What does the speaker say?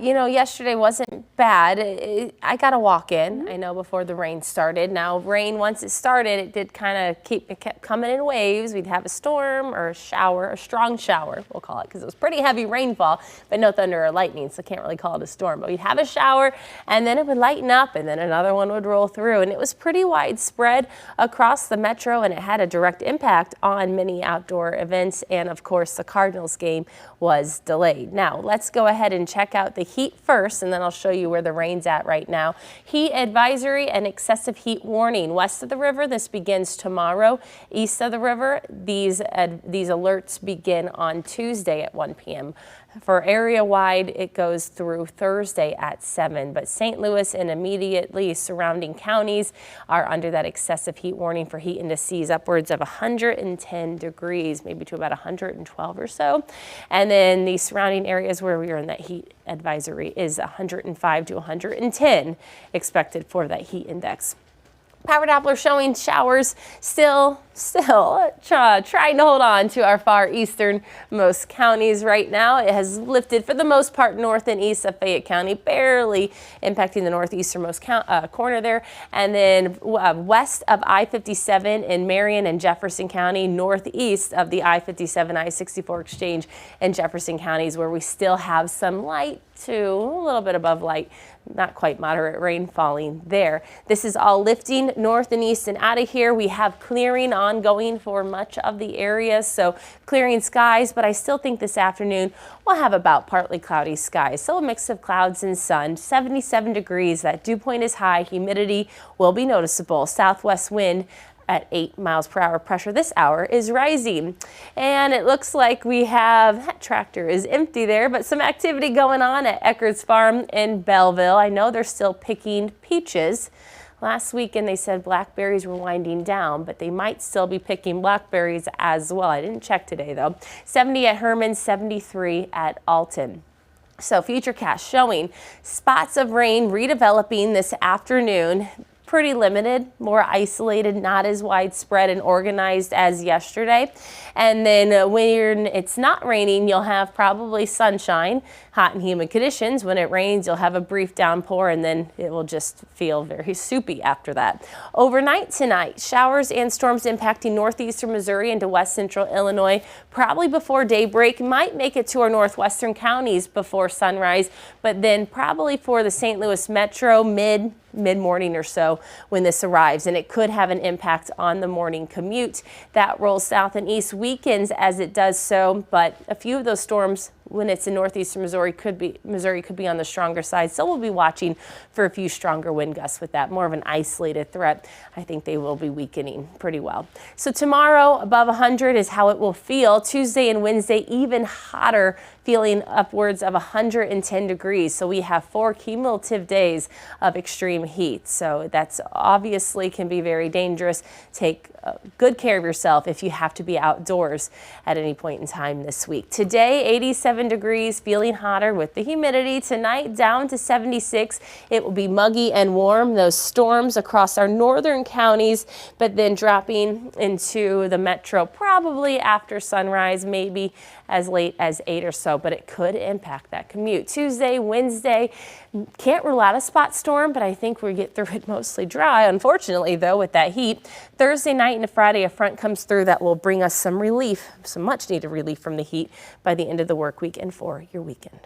you know, yesterday wasn't bad. I got a walk in, I know, before the rain started. Now, rain, once it started, it did kind of it kept coming in waves. We'd have a storm or a shower, a strong shower, we'll call it, because it was pretty heavy rainfall, but no thunder or lightning, so can't really call it a storm. But we'd have a shower, and then it would lighten up, and then another one would roll through. And it was pretty widespread across the metro, and it had a direct impact on many outdoor events. And of course, the Cardinals game was delayed. Now, let's go ahead and check out the heat first, and then I'll show you where the rain's at right now. Heat advisory and excessive heat warning. West of the river, this begins tomorrow. East of the river, these alerts begin on Tuesday at 1 p.m. For area-wide, it goes through Thursday at 7, but St. Louis and immediately surrounding counties are under that excessive heat warning for heat indices upwards of 110 degrees, maybe to about 112 or so. And then the surrounding areas where we are in that heat advisory is 105 to 110 expected for that heat index. Power Doppler showing showers still trying to hold on to our far easternmost counties right now. It has lifted for the most part north and east of Fayette County, barely impacting the northeasternmost corner there. And then west of I-57 in Marion and Jefferson County, northeast of the I-57, I-64 exchange in Jefferson counties, where we still have some light to a little bit above light, not quite moderate rain falling there. This is all lifting north and east and out of here. We have clearing ongoing for much of the area, so clearing skies, but I still think this afternoon we'll have about partly cloudy skies. So a mix of clouds and sun, 77 degrees. That dew point is high. Humidity will be noticeable. Southwest wind at 8 miles per hour. Pressure this hour is rising. And it looks like we have, that tractor is empty there, but some activity going on at Eckert's Farm in Belleville. I know they're still picking peaches. Last weekend they said blackberries were winding down, but they might still be picking blackberries as well. I didn't check today though. 70 at Herman, 73 at Alton. So futurecast showing spots of rain redeveloping this afternoon. Pretty limited, more isolated, not as widespread and organized as yesterday. And then when it's not raining, you'll have probably sunshine, hot and humid conditions. When it rains, you'll have a brief downpour, and then it will just feel very soupy after that. Overnight tonight, showers and storms impacting northeastern Missouri into west central Illinois, probably before daybreak. Might make it to our northwestern counties before sunrise, but then probably for the St. Louis metro mid-morning or so when this arrives, and it could have an impact on the morning commute. That rolls south and east, weakens as it does so, but a few of those storms when it's in northeastern Missouri could be on the stronger side. So we'll be watching for a few stronger wind gusts with that. More of an isolated threat. I think they will be weakening pretty well. So tomorrow above 100 is how it will feel. Tuesday and Wednesday even hotter, feeling upwards of 110 degrees. So we have 4 cumulative days of extreme heat. So that's obviously can be very dangerous. Take good care of yourself if you have to be outdoors at any point in time this week. Today, 87 degrees, feeling hotter with the humidity. Tonight, down to 76. It will be muggy and warm. Those storms across our northern counties, but then dropping into the metro probably after sunrise, maybe as late as 8 or so, but it could impact that commute. Tuesday, Wednesday, can't rule out a spot storm, but I think we get through it mostly dry, unfortunately, though, with that heat. Thursday night into Friday, a front comes through that will bring us some relief, some much needed relief from the heat by the end of the work week and for your weekend.